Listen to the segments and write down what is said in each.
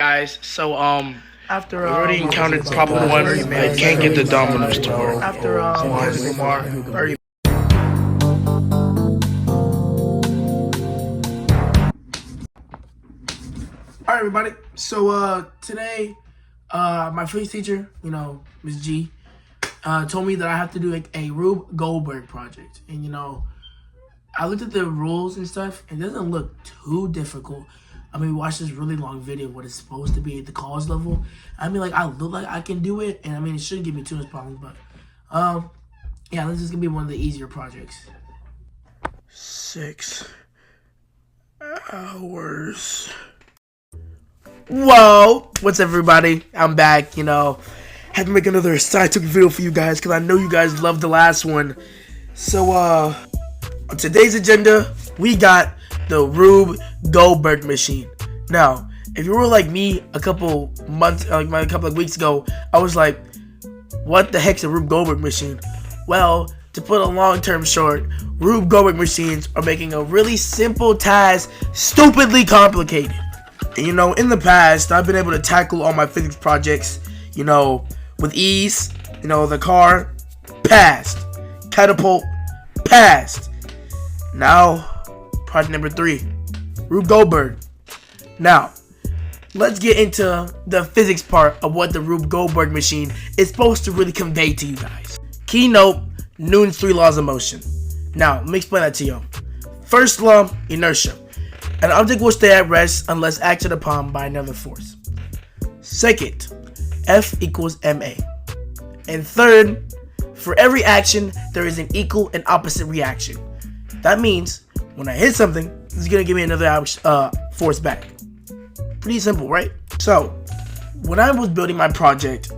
Guys, so After we already encountered problem one. I can't get the dominoes to work. After Kendrick Lamar, 30. All right, everybody. So today, my physics teacher, Ms. G, told me that I have to do like a Rube Goldberg project, and I looked at the rules and stuff. It doesn't look too difficult. I mean, we watched this really long video of what it's supposed to be at the college level. I mean, like, I look like I can do it, and I mean, it shouldn't give me too much problems, but, yeah, this is gonna be one of the easier projects. 6 hours. Whoa! What's up, everybody? I'm back, had to make another scientific video for you guys, because I know you guys loved the last one. So, on today's agenda, we got the Rube Goldberg machine. Now, if you were like me a couple of weeks ago, I was like, what the heck's a Rube Goldberg machine? Well, to put a long term short, Rube Goldberg machines are making a really simple task stupidly complicated. And, in the past, I've been able to tackle all my physics projects, with ease. The car, passed. Catapult, passed. Now, project number 3, Rube Goldberg. Now, let's get into the physics part of what the Rube Goldberg machine is supposed to really convey to you guys. Keynote, Newton's 3 laws of motion. Now, let me explain that to you. First law, inertia. An object will stay at rest unless acted upon by another force. Second, F equals ma. And third, for every action, there is an equal and opposite reaction. That means when I hit something, it's gonna give me another force back. Pretty simple, right? So, when I was building my project,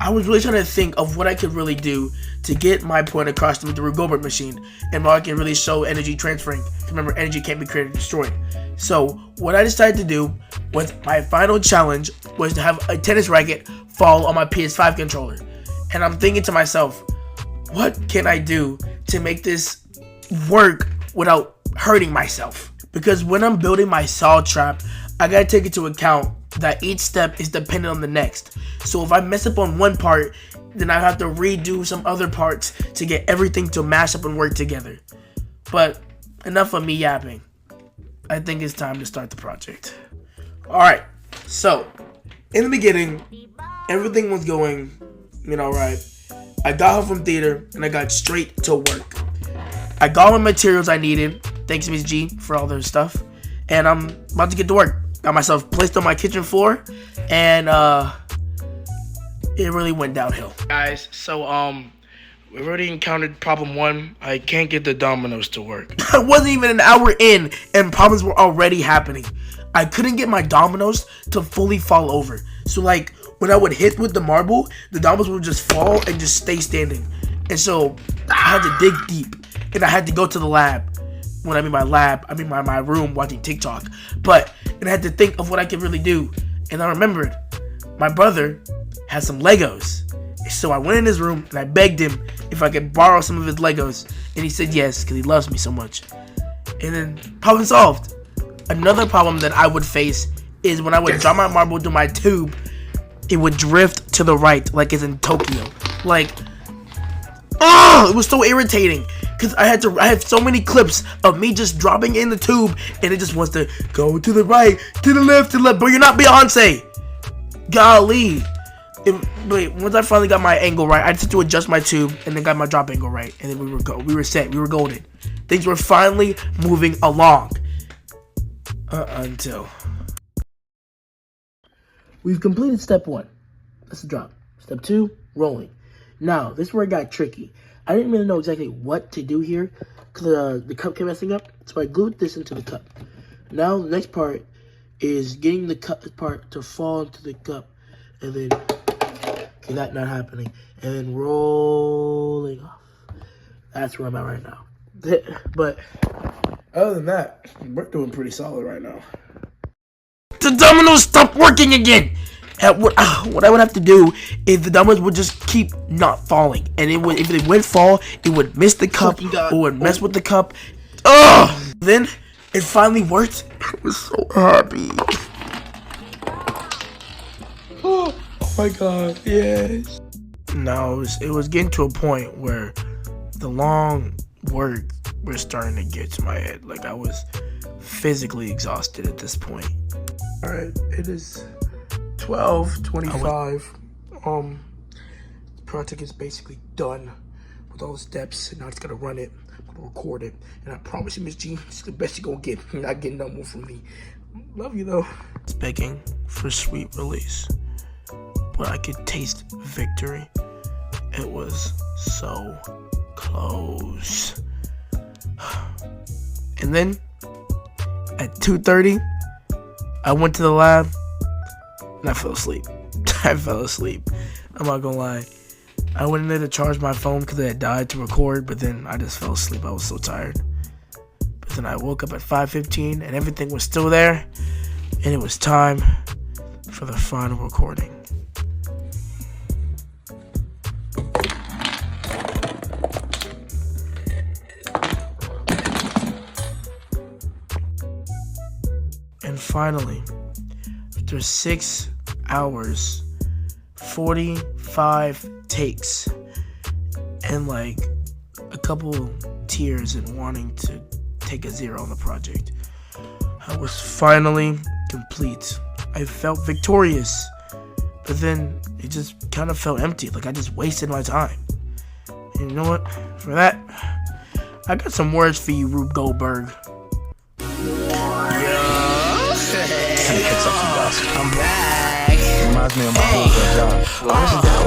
I was really trying to think of what I could really do to get my point across with the Rube Goldberg machine, and how I can really show energy transferring. Remember, energy can't be created or destroyed. So, what I decided to do was my final challenge was to have a tennis racket fall on my PS5 controller. And I'm thinking to myself, what can I do to make this work without hurting myself? Because when I'm building my saw trap, I gotta take into account that each step is dependent on the next. So if I mess up on one part, then I have to redo some other parts to get everything to mash up and work together. But enough of me yapping. I think it's time to start the project. Alright, so in the beginning, everything was going, right. I got home from theater and I got straight to work. I got all the materials I needed, thanks to Ms. G for all their stuff, and I'm about to get to work. Got myself placed on my kitchen floor, and it really went downhill. Guys, so we already encountered problem 1. I can't get the dominoes to work. I wasn't even an hour in, and problems were already happening. I couldn't get my dominoes to fully fall over. So like when I would hit with the marble, the dominoes would just fall and just stay standing. And so I had to dig deep. And I had to go to the lab. When I mean my lab, I mean my room watching TikTok. And I had to think of what I could really do. And I remembered my brother had some Legos. So I went in his room and I begged him if I could borrow some of his Legos. And he said yes, because he loves me so much. And then problem solved. Another problem that I would face is when I would drop my marble to my tube, it would drift to the right like it's in Tokyo. It was so irritating. Because I had so many clips of me just dropping in the tube and it just wants to go to the right, to the left, but you're not Beyonce. Golly. Once I finally got my angle right, I just had to adjust my tube and then got my drop angle right. And then we were set. We were golden. Things were finally moving along. Until we've completed step 1. That's the drop. Step 2, rolling. Now, this is where it got tricky. I didn't really know exactly what to do here because the cup kept messing up. So I glued this into the cup. Now the next part is getting the cup part to fall into the cup. And then, okay, that not happening. And then rolling off. That's where I'm at right now. But other than that, we're doing pretty solid right now. The dominoes stopped working again! What I would have to do is the dominoes would just keep not falling, and if it would fall, it would miss the cup, or would mess with the cup. Then it finally worked. I was so happy. Oh my god, yes. No, it was getting to a point where the long work was starting to get to my head. Like, I was physically exhausted at this point. Alright, it is 12:25. The project is basically done with all the steps, and now it's gonna run it. I'm gonna record it, and I promise you, Miss G, it's the best you're gonna get. You're not getting no more from me. Love you though. It's begging for sweet release, but I could taste victory. It was so close. And then at 2:30, I went to the lab and I fell asleep. I fell asleep. I'm not gonna lie. I went in there to charge my phone because it had died to record, but then I just fell asleep. I was so tired. But then I woke up at 5:15 and everything was still there, and it was time for the final recording. And finally, after 6 hours, 45 takes, and like a couple tears and wanting to take a 0 on the project, I was finally complete. I felt victorious, but then it just kind of felt empty, like I just wasted my time. And you know what? For that, I got some words for you, Rube Goldberg. I'm back. Reminds me of my job.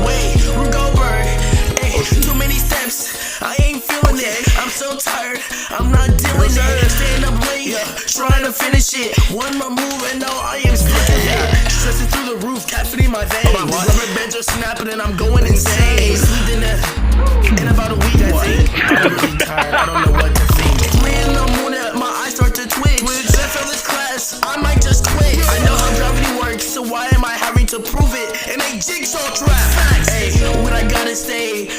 Wait, Rube Goldberg. Hey, too many steps. I ain't feeling it. I'm so tired. I'm not dealing it. Staying up late, trying to finish it. One more move and now I am slipping it. Stressing through the roof, caffeine in my veins. Rubber bands are snapping and I'm going insane. Sleeping in about a week, I think. I'm really tired. I don't know what to think. 3 in the morning, my eyes start to twitch. I fail this class, I might just quit. I know how gravity works, so why am I having to prove it in a jigsaw trap? Hey, when I gotta stay